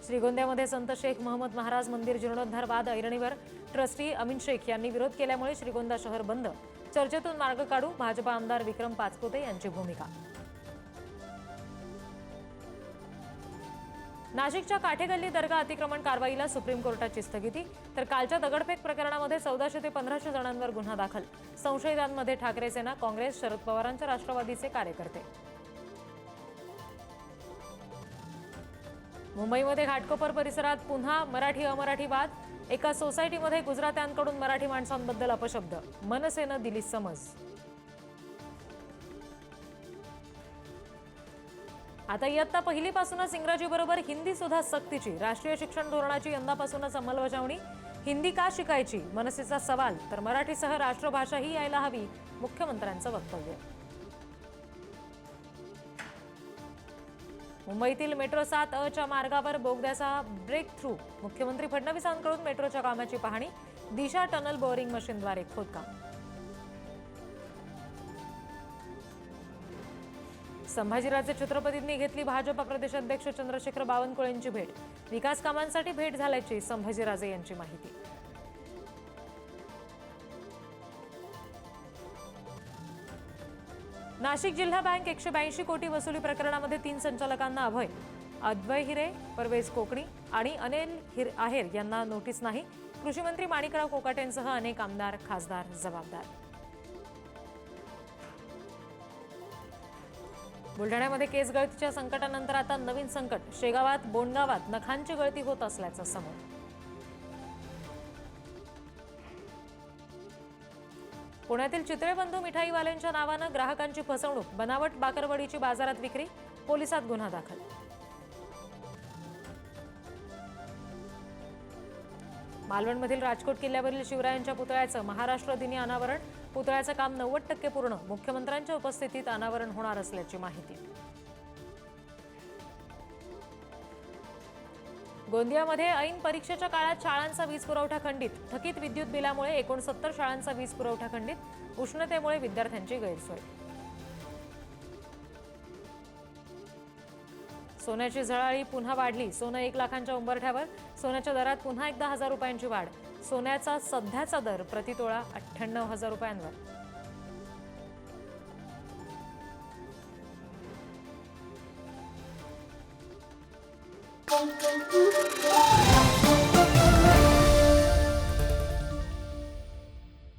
श्रीगोंद्यामध्ये संत शेख महम्मद महाराज मंदिर जीर्णोद्धार वाद ऐरणीवर ट्रस्टी अमीन शेख यांनी विरोध केल्यामुळे श्रीगोंदा शहर बंद, चर्चेतून मार्ग काढू, भाजपा आमदार विक्रम पाचपुते यांची भूमिका। नाशिकच्या काठेगल्ली दर्गा अतिक्रमण कारवाईला सुप्रीम कोर्टाची स्थगिती, तर कालच्या दगडफेक प्रकरणामध्ये 1400 ते 1500 जणांवर गुन्हा दाखल, संशयितांमध्ये ठाकरे सेना, काँग्रेस, शरद पवारांच्या राष्ट्रवादीचे कार्यकर्ते। मुंबईमध्ये घाटकोपर परिसरात पुन्हा मराठी अमराठी वाद, एका सोसायटीमध्ये गुजरात्यांकडून मराठी माणसांबद्दल अपशब्द, मनसेनं दिली समज। आता इयत्ता पहिलीपासूनच इंग्रजीबरोबर हिंदी सुद्धा सक्तीची, राष्ट्रीय शिक्षण धोरणाची यंदापासूनच अंमलबजावणी, हिंदी का शिकायची मनसेचा सवाल, तर मराठीसह राष्ट्रभाषाही यायला हवी, मुख्यमंत्र्यांचं वक्तव्य। मुंबईतील मेट्रो 7 च्या मार्गावर बोगद्याचा ब्रेक थ्रू, मुख्यमंत्री फडणवीसांकडून मेट्रोच्या कामाची पाहणी, दिशा टनल बोअरिंग मशीनद्वारे खोदकाम। संभाजीराजे छत्रपतींनी घेतली भाजपा प्रदेशाध्यक्ष चंद्रशेखर बावनकुळेंची भेट, विकास कामांसाठी भेट झाल्याची संभाजीराजे यांची माहिती। नाशिक जिल्हा बँक 182 कोटी वसुली प्रकरणामध्ये 3 संचालकांना अभय, अद्वय हिरे, परवेज कोकणी आणि अनिल आहेर यांना नोटीस नाही, कृषी मंत्री माणिकराव कोकाटेंसह अनेक आमदार खासदार जबाबदार। बुलढाण्यामध्ये केस गळतीच्या संकटानंतर आता नवीन संकट, शेगावात बोंडगावात नखांची गळती होत असल्याचं समोर। पुण्यातील चितळेबंधू मिठाईवाल्यांच्या नावानं ग्राहकांची फसवणूक, बनावट बाकरवडीची बाजारात विक्री, पोलिसात गुन्हा दाखल। मालवणमधील राजकोट किल्ल्यावरील शिवरायांच्या पुतळ्याचं महाराष्ट्र दिनी अनावरण, पुतळ्याचं काम 90% पूर्ण, मुख्यमंत्र्यांच्या उपस्थितीत अनावरण होणार असल्याची माहिती। गोंदियामध्ये ऐन परीक्षेच्या काळात शाळांचा वीज पुरवठा खंडित, थकीत विद्युत बिलामुळे 69 शाळांचा वीज पुरवठा खंडित, उष्णतेमुळे विद्यार्थ्यांची गैरसोय। सोन्याची झळाळी पुन्हा वाढली, सोनं 1 लाखांच्या उंबरठ्यावर, सोन्याच्या दरात पुन्हा एकदा 1000 रुपयांची वाढ, सोन्याचा सध्याचा दर प्रतितोळा 98,000 रुपयांवर।